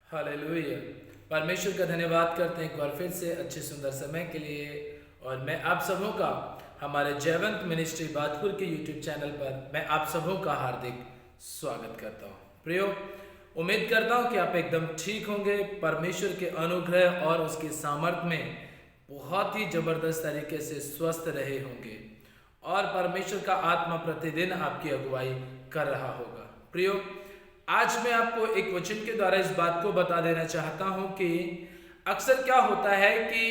Hallelujah. परमेश्वर का धन्यवाद करते हैं एक बार फिर से अच्छे सुंदर समय के लिए। और मैं आप सबों का हमारे जयवंत मिनिस्ट्री बादपुर के यूट्यूब चैनल पर मैं आप सबों का हार्दिक स्वागत करता हूँ। प्रियो, उम्मीद करता हूँ कि आप एकदम ठीक होंगे, परमेश्वर के अनुग्रह और उसकी सामर्थ्य में बहुत ही जबरदस्त तरीके से स्वस्थ रहे होंगे और परमेश्वर का आत्मा प्रतिदिन आपकी अगुवाई कर रहा होगा। प्रियो, आज मैं आपको एक वचन के द्वारा इस बात को बता देना चाहता हूं कि अक्सर क्या होता है कि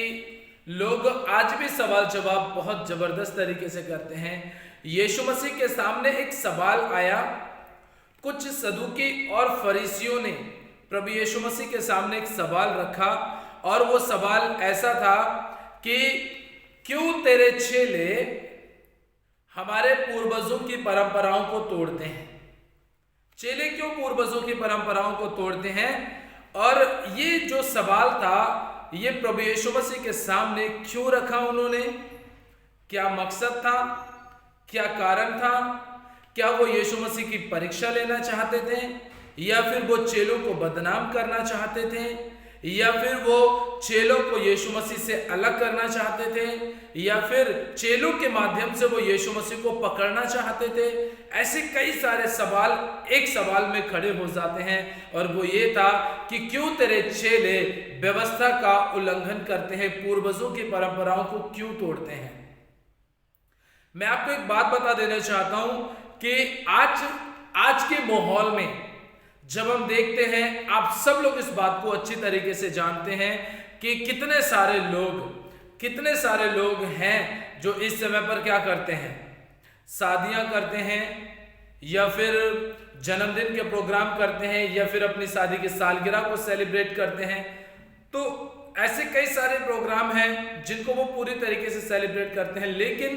लोग आज भी सवाल जवाब बहुत जबरदस्त तरीके से करते हैं। यीशु मसीह के सामने एक सवाल आया। कुछ सदूकी और फरीसियों ने प्रभु यीशु मसीह के सामने एक सवाल रखा और वो सवाल ऐसा था कि क्यों तेरे चेले हमारे पूर्वजों की परंपराओं को तोड़ते हैं। चेले क्यों पूर्वजों की परंपराओं को तोड़ते हैं। और ये जो सवाल था ये प्रभु यीशु मसीह के सामने क्यों रखा उन्होंने, क्या मकसद था, क्या कारण था। क्या वो यीशु मसीह की परीक्षा लेना चाहते थे या फिर वो चेलों को बदनाम करना चाहते थे या फिर वो चेलों को यीशु मसीह से अलग करना चाहते थे या फिर चेलों के माध्यम से वो यीशु मसीह को पकड़ना चाहते थे। ऐसे कई सारे सवाल एक सवाल में खड़े हो जाते हैं और वो ये था कि क्यों तेरे चेले व्यवस्था का उल्लंघन करते हैं, पूर्वजों की परंपराओं को क्यों तोड़ते हैं। मैं आपको एक बात बता देना चाहता हूं कि आज के माहौल में जब हम देखते हैं, आप सब लोग इस बात को अच्छी तरीके से जानते हैं कि कितने सारे लोग हैं जो इस समय पर क्या करते हैं, शादियां करते हैं या फिर जन्मदिन के प्रोग्राम करते हैं या फिर अपनी शादी की सालगिरह को सेलिब्रेट करते हैं। तो ऐसे कई सारे प्रोग्राम हैं जिनको वो पूरी तरीके से सेलिब्रेट करते हैं, लेकिन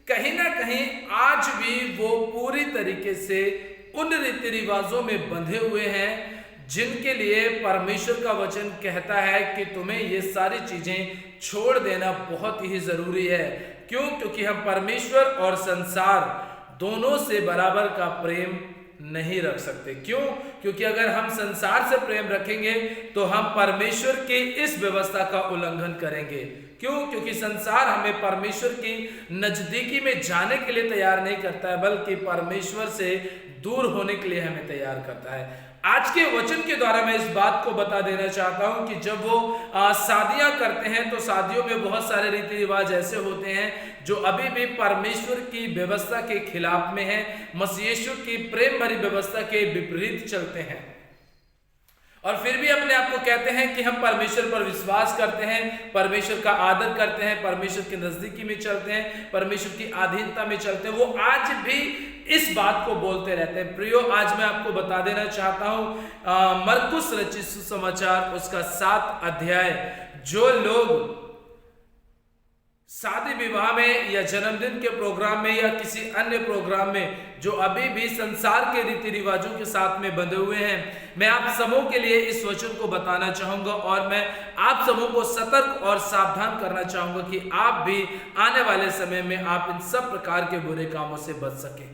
कहीं ना कहीं आज भी वो पूरी तरीके से उन रीति रिवाजों में बंधे हुए हैं जिनके लिए परमेश्वर का वचन कहता है कि तुम्हें ये सारी चीजें छोड़ देना बहुत ही जरूरी है। क्यों? क्योंकि हम परमेश्वर और संसार दोनों से बराबर का प्रेम नहीं रख सकते। क्यों? क्योंकि अगर हम संसार से प्रेम रखेंगे तो हम परमेश्वर की इस व्यवस्था का उल्लंघन करेंगे। क्यों? क्योंकि संसार हमें परमेश्वर की नजदीकी में जाने के लिए तैयार नहीं करता है, बल्कि परमेश्वर से दूर होने के लिए हमें तैयार करता है। आज के वचन के द्वारा मैं इस बात को बता देना चाहता हूं कि जब वो शादियां करते हैं तो शादियों में बहुत सारे रीति रिवाज ऐसे होते हैं जो अभी भी परमेश्वर की व्यवस्था के खिलाफ में है, मसीह यीशु की प्रेम भरी व्यवस्था के विपरीत चलते हैं। और फिर भी अपने आप को कहते हैं कि हम परमेश्वर पर विश्वास करते हैं, परमेश्वर का आदर करते हैं, परमेश्वर की नजदीकी में चलते हैं, परमेश्वर की अधीनता में चलते हैं। वो आज भी इस बात को बोलते रहते हैं। प्रियो, आज मैं आपको बता देना चाहता हूं मरकुस रचित सुसमाचार उसका 7 अध्याय, जो लोग शादी विवाह में या जन्मदिन के प्रोग्राम में या किसी अन्य प्रोग्राम में जो अभी भी संसार के रीति रिवाजों के साथ में बंधे हुए हैं, मैं आप सबों के लिए इस वचन को बताना चाहूंगा और मैं आप सबों को सतर्क और सावधान करना चाहूंगा कि आप भी आने वाले समय में आप इन सब प्रकार के बुरे कामों से बच सकें।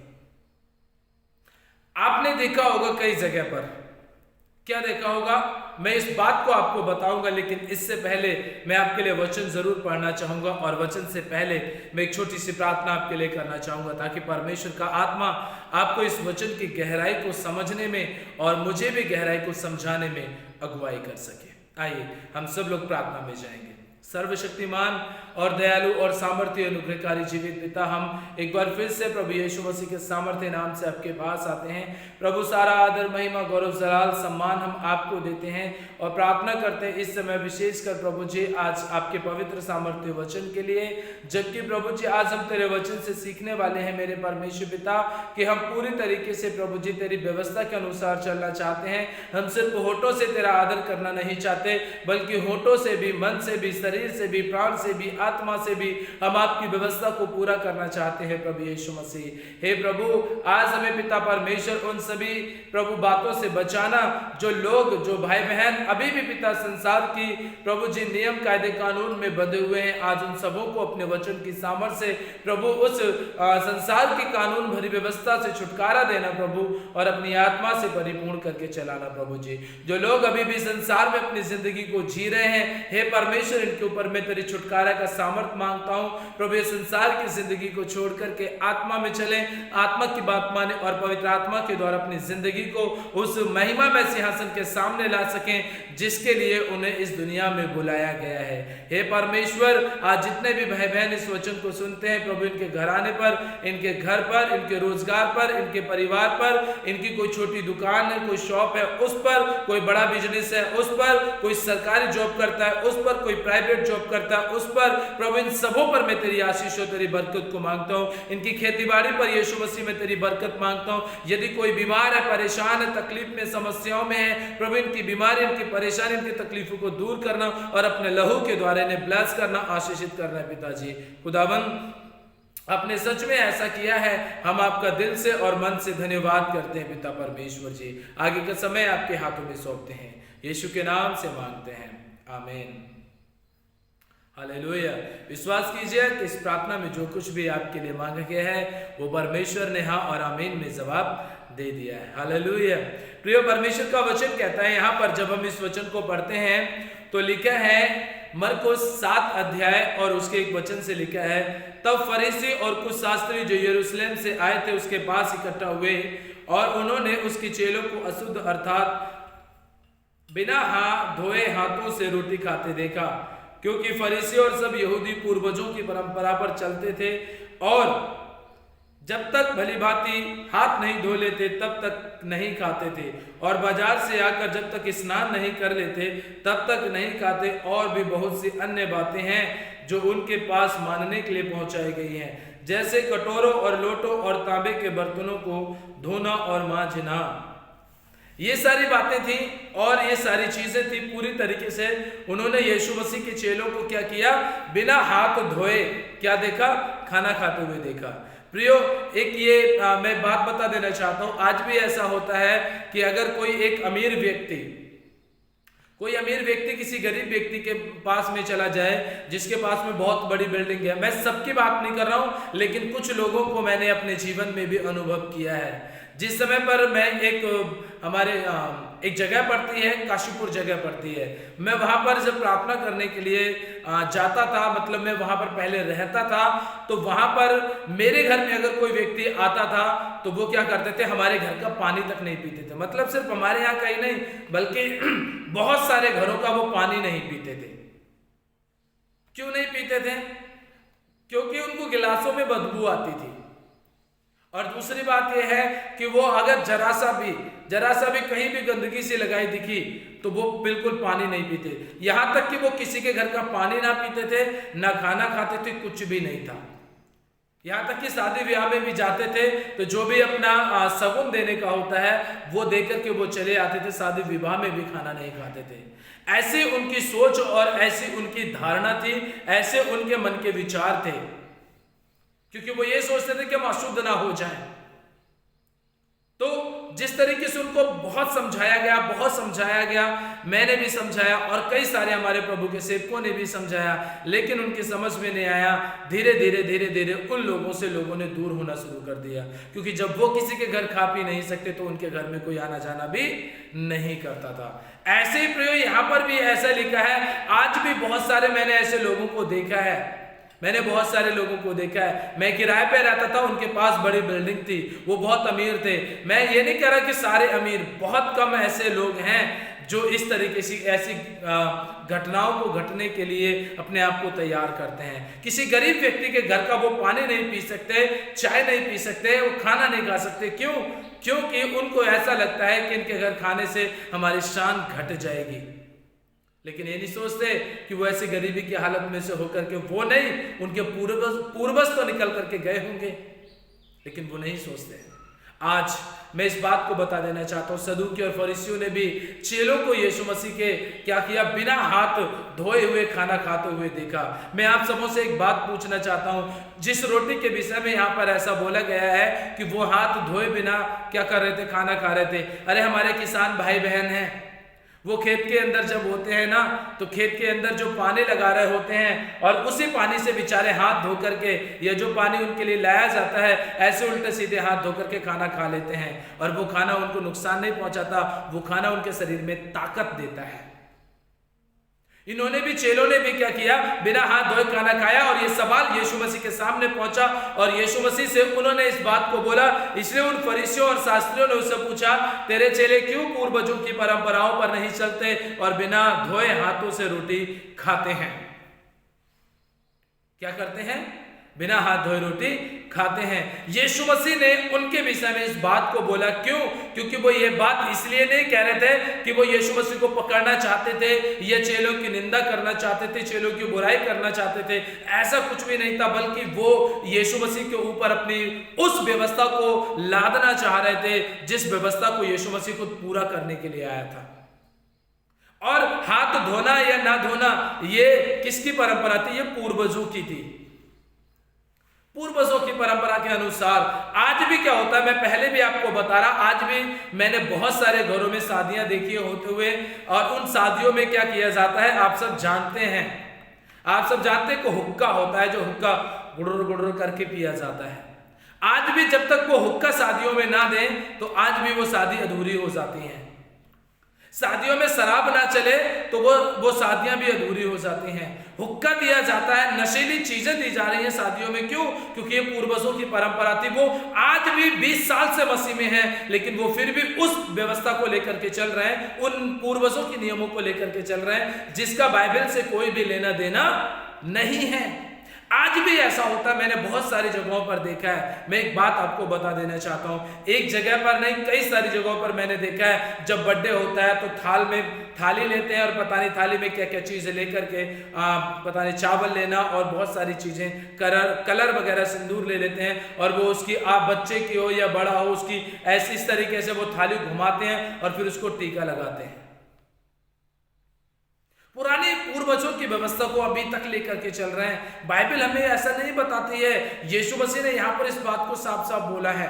आपने देखा होगा कई जगह पर, क्या देखा होगा मैं इस बात को आपको बताऊंगा, लेकिन इससे पहले मैं आपके लिए वचन जरूर पढ़ना चाहूंगा और वचन से पहले मैं एक छोटी सी प्रार्थना आपके लिए करना चाहूंगा ताकि परमेश्वर का आत्मा आपको इस वचन की गहराई को समझने में और मुझे भी गहराई को समझाने में अगुवाई कर सके। आइए हम सब लोग प्रार्थना में जाएंगे। सर्वशक्तिमान और दयालु और सामर्थ्य अनुग्रहकारी जीवित पिता, हम एक बार फिर से प्रभु यीशु मसीह के सामर्थ्य नाम से आपके पास आते हैं। प्रभु, सारा आदर महिमा गौरव जलाल सम्मान हम आपको देते हैं और प्रार्थना करते हैं इस समय विशेषकर प्रभु जी आज आपके पवित्र सामर्थ्य वचन के लिए, जबकि प्रभु जी आज हम तेरे वचन से सीखने वाले हैं मेरे परमेश्वर पिता कि हम पूरी तरीके से प्रभु जी तेरी व्यवस्था के अनुसार चलना चाहते हैं। हम सिर्फ होठों से तेरा आदर करना नहीं चाहते, बल्कि होठों से भी, मन से भी इस शरीर से भी, प्राण से भी, आत्मा से भी हम आपकी व्यवस्था को पूरा करना चाहते हैं प्रभु यीशु मसीह। हे प्रभु, आज हमें पिता परमेश्वर उन सभी प्रभु बातों से बचाना जो लोग, जो भाई बहन अभी भी पिता संसार की प्रभु जी नियम कायदे कानून में बंधे हुए हैं, आज उन सबों को अपने वचन की सामर्थ्य से प्रभु उस संसार की कानून भरी व्यवस्था से छुटकारा देना प्रभु, और अपनी आत्मा से परिपूर्ण करके चलाना प्रभु जी। जो लोग अभी भी संसार में अपनी जिंदगी को जी रहे हैं, हे परमेश्वर, इनके ऊपर मैं तेरी छुटकारा का सामर्थ्य मांगता हूँ प्रभु। ये संसार की जिंदगी को छोड़ करके आत्मा में चले, आत्मा की बात माने और पवित्र आत्मा के द्वारा अपनी जिंदगी को उस महिमा में सिंहासन के सामने ला सकें जिसके लिए उन्हें इस दुनिया में बुलाया गया है। हे परमेश्वर, आज जितने भी भाई बहन इस वचन को सुनते हैं प्रभु, इनके घराने पर, इनके घर पर, इनके रोजगार पर, इनके परिवार पर, इनकी कोई छोटी दुकान है, कोई शॉप है, उस पर कोई बड़ा बिजनेस है, उस पर कोई सरकारी जॉब करता है, उस पर कोई प्राइवेट जॉब करता है, उस पर प्रभु इन सबों पर मैं तेरी आशीष और तेरी बरकत को मांगता हूँ। इनकी खेतीबाड़ी पर यीशु मसीह में तेरी बरकत मांगता हूँ। यदि कोई बीमार है, परेशान है, तकलीफ में, समस्याओं में है प्रभु, इनकी बीमारी, इनकी परेशानी, इनकी तकलीफों को दूर करना और अपने लहू के द्वारा इन्हें ब्लेस करना, आशीषित करना है पिताजी। खुदावन, आपने सच में ऐसा किया है, हम आपका दिल से और मन से धन्यवाद करते हैं पिता परमेश्वर जी। आगे का समय आपके हाथों में सौंपते हैं, यीशु के नाम से मांगते हैं, आमीन, हालेलुया। विश्वास कीजिए कि इस प्रार्थना में जो कुछ भी आपके लिए मांगा गया है वो परमेश्वर ने हाँ और आमीन में जवाब दे दिया है। हालेलुया। प्रिय, परमेश्वर का वचन कहता है यहाँ पर, जब हम इस वचन को पढ़ते हैं तो लिखा है मरकुस 7 अध्याय और उसके एक वचन से लिखा है, तब फरीसी और कुछ शास्त्री जो यरूशलेम से आए थे उसके पास इकट्ठा हुए और उन्होंने उसके चेलों को अशुद्ध अर्थात बिना धोए हाथों से रोटी खाते देखा, क्योंकि फरीसी और सब यहूदी पूर्वजों की परंपरा पर चलते थे और जब तक भली भांति हाथ नहीं धो लेते तब तक नहीं खाते थे, और बाजार से आकर जब तक स्नान नहीं कर लेते तब तक नहीं खाते। और भी बहुत सी अन्य बातें हैं जो उनके पास मानने के लिए पहुंचाई गई हैं, जैसे कटोरों और लोटों और तांबे के बर्तनों को धोना और मांजना। ये सारी बातें थी और ये सारी चीजें थी। पूरी तरीके से उन्होंने यीशु मसीह के चेलों को क्या किया, बिना हाथ धोए क्या देखा, खाना खाते हुए देखा। प्रियो, एक ये मैं बात बता देना चाहता हूं, आज भी ऐसा होता है कि अगर कोई एक अमीर व्यक्ति किसी गरीब व्यक्ति के पास में चला जाए जिसके पास में बहुत बड़ी बिल्डिंग है, मैं सबकी बात नहीं कर रहा हूं लेकिन कुछ लोगों को मैंने अपने जीवन में भी अनुभव किया है। जिस समय पर मैं एक जगह पड़ती है, काशीपुर जगह पड़ती है, मैं वहां पर जब प्रार्थना करने के लिए जाता था, मतलब मैं वहां पर पहले रहता था, तो वहां पर मेरे घर में अगर कोई व्यक्ति आता था तो वो क्या करते थे, हमारे घर का पानी तक नहीं पीते थे। मतलब सिर्फ हमारे यहाँ का ही नहीं बल्कि बहुत सारे घरों का वो पानी नहीं पीते थे। क्यों नहीं पीते थे? क्योंकि उनको गिलासों में बदबू आती थी। और दूसरी बात यह है कि वो अगर जरा सा भी कहीं भी गंदगी से लगाई दिखी तो वो बिल्कुल पानी नहीं पीते। यहां तक कि वो किसी के घर का पानी ना पीते थे, ना खाना खाते थे, कुछ भी नहीं था। यहां तक कि शादी ब्याह में भी जाते थे तो जो भी अपना सगुन देने का होता है वो देकर के वो चले आते थे, शादी विवाह में भी खाना नहीं खाते थे। ऐसी उनकी सोच और ऐसी उनकी धारणा थी, ऐसे उनके मन के विचार थे, क्योंकि वो ये सोचते थे कि हम अशुद्ध ना हो जाएं। तो जिस तरीके से उनको बहुत समझाया गया, मैंने भी समझाया और कई सारे हमारे प्रभु के सेवकों ने भी समझाया, लेकिन उनकी समझ में नहीं आया। धीरे धीरे उन लोगों ने दूर होना शुरू कर दिया, क्योंकि जब वो किसी के घर खा पी नहीं सकते तो उनके घर में कोई आना जाना भी नहीं करता था। ऐसे ही प्रयोग यहाँ पर भी ऐसा लिखा है। आज भी बहुत सारे मैंने ऐसे लोगों को देखा है, मैं किराए पे रहता था, उनके पास बड़ी बिल्डिंग थी, वो बहुत अमीर थे। मैं ये नहीं कह रहा कि सारे अमीर, बहुत कम ऐसे लोग हैं जो इस तरीके से ऐसी घटनाओं को घटने के लिए अपने आप को तैयार करते हैं। किसी गरीब व्यक्ति के घर का वो पानी नहीं पी सकते, चाय नहीं पी सकते, वो खाना नहीं खा सकते। क्यों? क्योंकि उनको ऐसा लगता है कि इनके घर खाने से हमारी शान घट जाएगी। लेकिन ये नहीं सोचते कि वो ऐसे गरीबी की हालत में से होकर के, वो नहीं, उनके पूर्वज तो निकल करके गए होंगे, लेकिन वो नहीं सोचते। आज मैं इस बात को बता देना चाहता हूँ, सदूकी और फरीसियों ने भी चेलों को यीशु मसीह के क्या किया, बिना हाथ धोए हुए खाना खाते हुए देखा। मैं आप सबों से एक बात पूछना चाहता हूँ, जिस रोटी के विषय में यहाँ पर ऐसा बोला गया है कि वो हाथ धोए बिना क्या कर रहे थे, खाना खा रहे थे। अरे हमारे किसान भाई बहन हैं, वो खेत के अंदर जब होते हैं ना, तो खेत के अंदर जो पानी लगा रहे होते हैं और उसी पानी से बेचारे हाथ धो करके, या जो पानी उनके लिए लाया जाता है, ऐसे उल्टे सीधे हाथ धो करके खाना खा लेते हैं। और वो खाना उनको नुकसान नहीं पहुंचाता, वो खाना उनके शरीर में ताकत देता है। इन्होंने भी, चेलों ने भी क्या किया, बिना हाथ धोए खाना खाया। और ये सवाल यीशु मसीह के सामने पहुंचा और यीशु मसीह से उन्होंने इस बात को बोला। इसलिए उन फरीसियों और शास्त्रियों ने उससे पूछा, तेरे चेले क्यों पूर्वजों की परंपराओं पर नहीं चलते और बिना धोए हाथों से रोटी खाते हैं? क्या करते हैं? बिना हाथ धोए रोटी खाते हैं। यीशु मसीह ने उनके विषय में इस बात को बोला। क्यों? क्योंकि वो ये बात इसलिए नहीं कह रहे थे कि वो यीशु मसीह को पकड़ना चाहते थे, ये चेलों की निंदा करना चाहते थे, चेलों की बुराई करना चाहते थे। ऐसा कुछ भी नहीं था, बल्कि वो यीशु मसीह के ऊपर अपनी उस व्यवस्था को लादना चाह रहे थे, जिस व्यवस्था को यीशु मसीह को पूरा करने के लिए आया था। और हाथ धोना या ना धोना, ये किसकी परंपरा थी? ये पूर्वजों की थी। पूर्वजों की परंपरा के अनुसार आज भी क्या होता है, मैं पहले भी आपको बता रहा, आज भी मैंने बहुत सारे घरों में शादियां देखी होते हुए, और उन शादियों में क्या किया जाता है आप सब जानते हैं। आप सब जानते हैं कि हुक्का होता है, जो हुक्का गुड़र गुड़र करके पिया जाता है। आज भी जब तक वो हुक्का शादियों में ना दें, तो आज भी वो शादी अधूरी हो जाती है। शादियों में शराब ना चले तो वो शादियां भी अधूरी हो जाती हैं। हुक्का दिया जाता है, नशीली चीजें दी जा रही हैं शादियों में। क्यों? क्योंकि ये पूर्वजों की परंपरा थी। वो आज भी 20 साल से मसीह में है, लेकिन वो फिर भी उस व्यवस्था को लेकर के चल रहे हैं, उन पूर्वजों के नियमों को लेकर के चल रहे हैं, जिसका बाइबल से कोई भी लेना देना नहीं है। आज भी ऐसा होता है, मैंने बहुत सारी जगहों पर देखा है। मैं एक बात आपको बता देना चाहता हूँ, एक जगह पर नहीं, कई सारी जगहों पर मैंने देखा है, जब बर्थडे होता है तो थाली लेते हैं, और पता नहीं थाली में क्या क्या चीजें लेकर के पता नहीं चावल लेना और बहुत सारी चीजें, कलर वगैरह, सिंदूर ले लेते हैं, और वो उसकी आप बच्चे की हो या बड़ा हो, उसकी ऐसी इस तरीके से वो थाली घुमाते हैं और फिर उसको टीका लगाते हैं। पुराने पूर्वजों की व्यवस्था को अभी तक लेकर के चल रहे हैं। बाइबल हमें ऐसा नहीं बताती है। यीशु मसीह ने यहां पर इस बात को साफ साफ बोला है।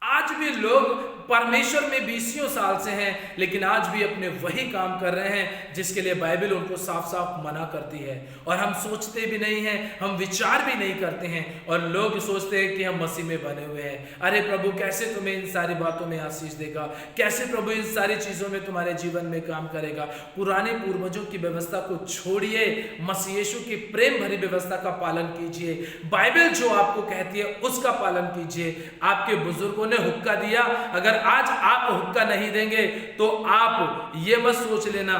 आज भी लोग परमेश्वर में 20 साल से हैं, लेकिन आज भी अपने वही काम कर रहे हैं जिसके लिए बाइबल उनको साफ साफ मना करती है। और हम सोचते भी नहीं हैं, हम विचार भी नहीं करते हैं, और लोग सोचते हैं कि हम मसीह में बने हुए हैं। अरे प्रभु कैसे तुम्हें इन सारी बातों में आशीष देगा, कैसे प्रभु इन सारी चीजों में तुम्हारे जीवन में काम करेगा। पुराने पूर्वजों की व्यवस्था को छोड़िए, मसीह यीशु की प्रेम भरी व्यवस्था का पालन कीजिए। बाइबल जो आपको कहती है उसका पालन कीजिए। आपके बुजुर्गों ने हुक्का दिया, अगर आज आप हुक्का नहीं देंगे तो आप ये मत सोच लेना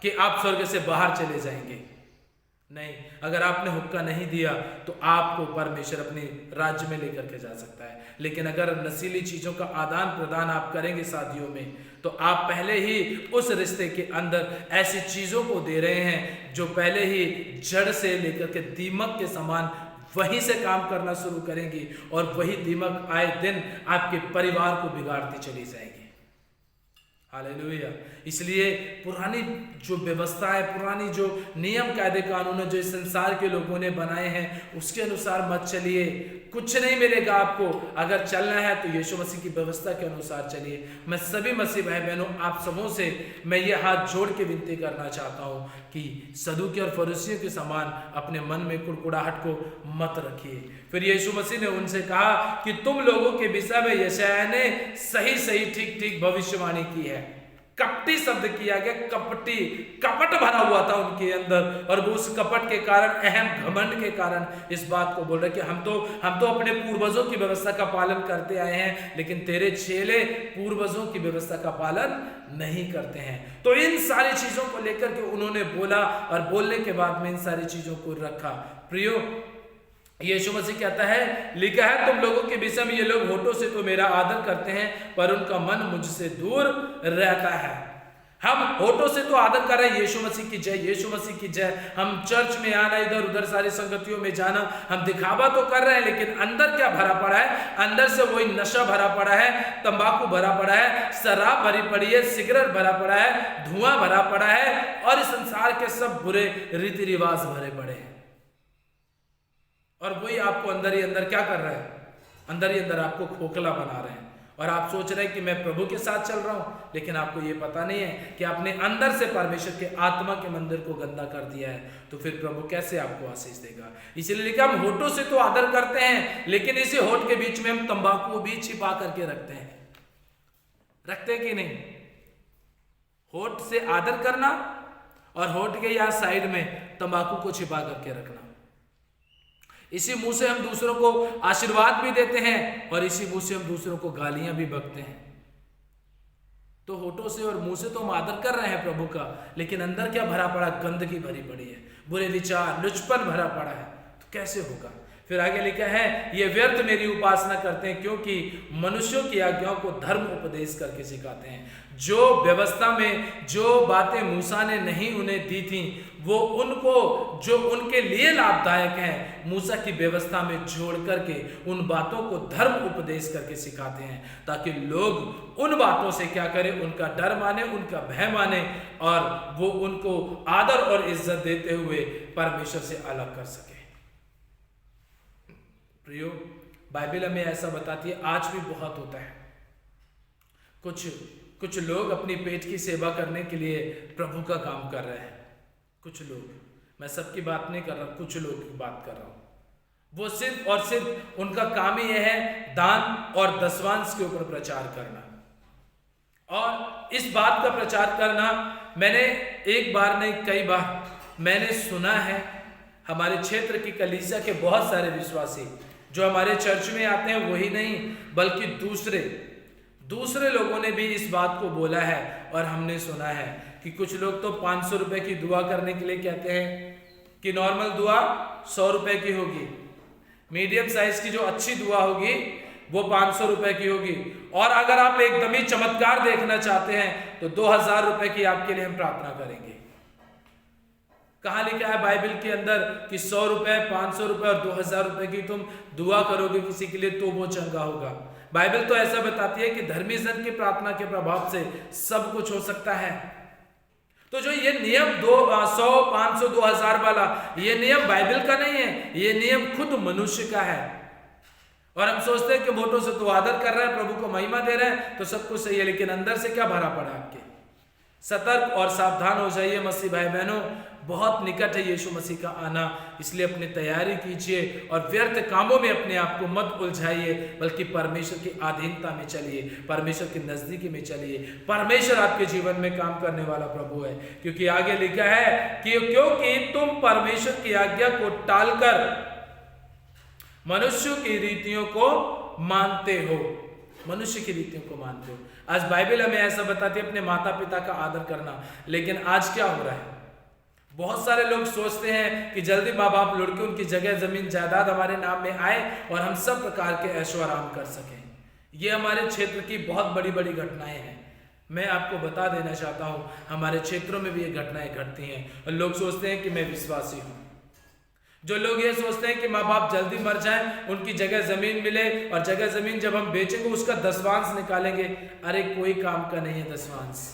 कि आप स्वर्ग से बाहर चले जाएंगे। नहीं, अगर आपने हुक्का नहीं दिया तो आपको परमेश्वर अपने राज्य में लेकर के जा सकता है। लेकिन अगर नशीली चीजों का आदान प्रदान आप करेंगे शादियों में, तो आप पहले ही उस रिश्ते के अंदर ऐसी चीजों को दे रहे हैं जो पहले ही जड़ से लेकर के दीमक के समान वहीं से काम करना शुरू करेंगी, और वही दीमक आए दिन आपके परिवार को बिगाड़ती चली जाएगी। हालेलुया। इसलिए पुरानी जो व्यवस्था है, पुरानी जो नियम कायदे कानून जो इस संसार के लोगों ने बनाए हैं, उसके अनुसार मत चलिए, कुछ नहीं मिलेगा आपको। अगर चलना है तो यीशु मसीह की व्यवस्था के अनुसार चलिए। मैं सभी मसीह भाई बहनों, आप सबों से मैं ये हाथ जोड़ के विनती करना चाहता हूँ कि सदूकी और फरीसियों के समान अपने मन में कुड़कुड़ाहट को मत रखिए। फिर यीशु मसीह ने उनसे कहा कि तुम लोगों के विषय में यशायाह ने सही सही ठीक ठीक भविष्यवाणी की है। कपटी शब्द किया गया, कपटी, कपट भरा हुआ था उनके अंदर, और वो उस कपट के कारण, अहम घमंड के कारण इस बात को बोल रहे कि हम तो अपने पूर्वजों की व्यवस्था का पालन करते आए हैं, लेकिन तेरे चेले पूर्वजों की व्यवस्था का पालन नहीं करते हैं। तो इन सारी चीजों को लेकर के उन्होंने बोला, और बोलने के बाद में इन सारी चीजों को रखा। प्रियो, यीशु मसीह कहता है, लिखा है तुम लोगों के विषय में, ये लोग होठों से तो मेरा आदर करते हैं पर उनका मन मुझसे दूर रहता है। हम होठों से तो आदर कर रहे हैं, यीशु मसीह की जय, यीशु मसीह की जय। हम चर्च में आना, इधर उधर सारी संगतियों में जाना, हम दिखावा तो कर रहे हैं, लेकिन अंदर क्या भरा पड़ा है? अंदर से वही नशा भरा पड़ा है, तंबाकू भरा पड़ा है, शराब भरी पड़ी है, सिगरेट भरा पड़ा है, धुआं भरा पड़ा है, और इस संसार के सब बुरे रीति रिवाज भरे पड़े हैं। और वही आपको अंदर ही अंदर क्या कर रहा है? अंदर ही अंदर आपको खोखला बना रहे हैं। और आप सोच रहे हैं कि मैं प्रभु के साथ चल रहा हूं, लेकिन आपको यह पता नहीं है कि आपने अंदर से परमेश्वर के आत्मा के मंदिर को गंदा कर दिया है। तो फिर प्रभु कैसे आपको आशीष देगा? इसलिए लिखा, हम होठों से तो आदर करते हैं, लेकिन इसी होठ के बीच में हम तंबाकू भी छिपा करके रखते हैं। रखते हैं कि नहीं? होठ से आदर करना और होठ के या साइड में तंबाकू को छिपा करके रखना। इसी मुंह से हम दूसरों को आशीर्वाद भी देते हैं और इसी मुंह से हम दूसरों को गालियां भी बकते हैं। तो होठों से और मुंह से तो हम आदर कर रहे हैं प्रभु का, लेकिन अंदर क्या भरा पड़ा? गंदगी भरी पड़ी है, बुरे विचार, लुचपन भरा पड़ा है। तो कैसे होगा? फिर आगे लिखा है, ये व्यर्थ मेरी उपासना करते हैं, क्योंकि मनुष्यों की आज्ञाओं को धर्म उपदेश करके सिखाते हैं। जो व्यवस्था में जो बातें मूसा ने नहीं उन्हें दी थी, वो उनको जो उनके लिए लाभदायक हैं, मूसा की व्यवस्था में जोड़ करके उन बातों को धर्म उपदेश करके सिखाते हैं, ताकि लोग उन बातों से क्या करें? उनका डर माने, उनका भय माने, और वो उनको आदर और इज्जत देते हुए परमेश्वर से अलग कर सके। प्रियो, बाइबल हमें ऐसा बताती है, आज भी बहुत होता है। कुछ लोग अपनी पेट की सेवा करने के लिए प्रभु का काम कर रहे हैं। कुछ लोग, मैं सबकी बात नहीं कर रहा, कुछ लोग की बात कर रहा हूं। वो सिर्फ और सिर्फ उनका काम ही यह है दान और दशवांश के ऊपर प्रचार करना। और इस बात का प्रचार करना, मैंने एक बार नहीं कई बार मैंने सुना है। हमारे क्षेत्र की कलीसिया के बहुत सारे विश्वासी जो हमारे चर्च में आते हैं, वही नहीं बल्कि दूसरे लोगों ने भी इस बात को बोला है। और हमने सुना है कि कुछ लोग तो 500 रुपए की दुआ करने के लिए कहते हैं कि नॉर्मल दुआ 100 रुपए की होगी, मीडियम साइज की जो अच्छी दुआ होगी वो 500 रुपए की होगी, और अगर आप एकदम ही चमत्कार देखना चाहते हैं तो 2000 रुपए की आपके लिए हम प्रार्थना करेंगे। कहां लिखा है बाइबल के अंदर कि 100 रुपए, 500 रुपए और 2000 रुपए की तुम दुआ करोगे किसी के लिए तो वो चंगा होगा? बाइबल तो ऐसा बताती है कि धर्मी जन की प्रार्थना के प्रभाव से सब कुछ हो सकता है। तो जो ये नियम 100, 500, 2000 वाला, ये नियम बाइबल का नहीं है, ये नियम खुद मनुष्य का है। और हम सोचते हैं कि मोटों से तो आदर कर रहे हैं, प्रभु को महिमा दे रहे हैं, तो सब कुछ सही है, लेकिन अंदर से क्या भरा पड़ा आपके? सतर्क और सावधान हो जाइए मसीह भाई बहनों, बहुत निकट है यीशु मसीह का आना। इसलिए अपनी तैयारी कीजिए और व्यर्थ कामों में अपने आप को मत उलझाइए, बल्कि परमेश्वर की अधीनता में चलिए, परमेश्वर की नजदीकी में चलिए। परमेश्वर आपके जीवन में काम करने वाला प्रभु है, क्योंकि आगे लिखा है कि क्योंकि तुम परमेश्वर की आज्ञा को टालकर मनुष्यों की रीतियों को मानते हो। मनुष्य की रीतियों को मानते हो। आज बाइबल हमें ऐसा बताती है अपने माता पिता का आदर करना, लेकिन आज क्या हो रहा है? बहुत सारे लोग सोचते हैं कि जल्दी माँ बाप लौट के उनकी जगह जमीन जायदाद हमारे नाम में आए और हम सब प्रकार के ऐशो आराम कर सकें। ये हमारे क्षेत्र की बहुत बड़ी बड़ी घटनाएं हैं। मैं आपको बता देना चाहता हूँ, हमारे क्षेत्रों में भी ये घटनाएं घटती हैं और लोग सोचते हैं कि मैं विश्वासी हूँ। जो लोग ये सोचते हैं कि माँ बाप जल्दी मर जाएं, उनकी जगह जमीन मिले और जगह जमीन जब हम बेचेंगे उसका दशवांश निकालेंगे। अरे कोई काम का नहीं है दशवांश।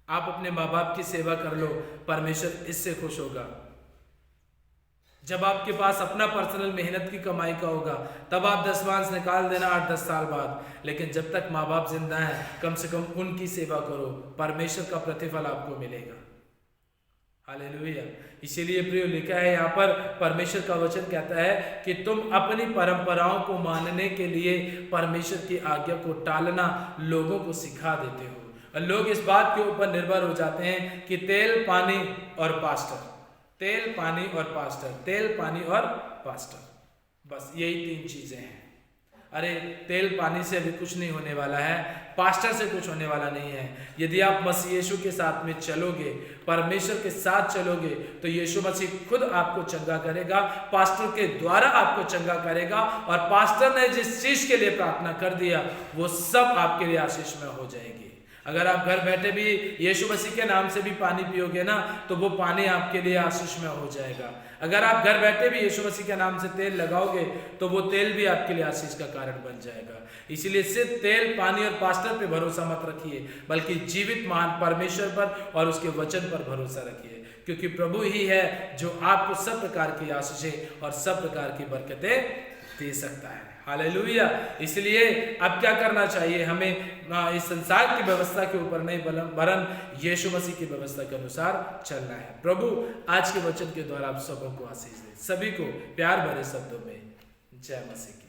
आप अपने माँ बाप की सेवा कर लो, परमेश्वर इससे खुश होगा। जब आपके पास अपना पर्सनल मेहनत की कमाई का होगा तब आप दशवांश निकाल देना 8-10 साल बाद, लेकिन जब तक माँ बाप जिंदा हैं कम से कम उनकी सेवा करो, परमेश्वर का प्रतिफल आपको मिलेगा। हालेलुया। इसीलिए प्रियो लिखा है यहाँ पर, परमेश्वर का वचन कहता है कि तुम अपनी परंपराओं को मानने के लिए परमेश्वर की आज्ञा को टालना लोगों को सिखा देते हो। और लोग इस बात के ऊपर निर्भर हो जाते हैं कि तेल पानी और पास्टर, तेल पानी और पास्टर, तेल पानी और पास्टर, बस यही 3 चीजें हैं। अरे तेल पानी से अभी कुछ नहीं होने वाला है, पास्टर से कुछ होने वाला नहीं है। यदि आप मसीह यीशु के साथ में चलोगे, परमेश्वर के साथ चलोगे, तो यीशु मसीह खुद आपको चंगा करेगा, पास्टर के द्वारा आपको चंगा करेगा, और पास्टर ने जिस चीज के लिए प्रार्थना कर दिया वो सब आपके लिए आशीष में हो जाएगी। अगर आप घर बैठे भी यीशु मसीह के नाम से भी पानी पियोगे ना, तो वो पानी आपके लिए आशीषमय हो जाएगा। अगर आप घर बैठे भी यीशु मसीह के नाम से तेल लगाओगे, तो वो तेल भी आपके लिए आशीष का कारण बन जाएगा। इसीलिए सिर्फ तेल, पानी और पास्टर पे भरोसा मत रखिए, बल्कि जीवित महान परमेश्वर पर और उसके वचन पर भरोसा रखिए, क्योंकि प्रभु ही है जो आपको सब प्रकार की आशीषें और सब प्रकार की बरकतें दे सकता है। हालेलुया। इसलिए अब क्या करना चाहिए? हमें इस संसार की व्यवस्था के ऊपर नहीं, वरन यीशु मसीह की व्यवस्था के अनुसार चलना है। प्रभु आज के वचन के द्वारा आप सबों को आशीष दे। सभी को प्यार भरे शब्दों में जय मसीह।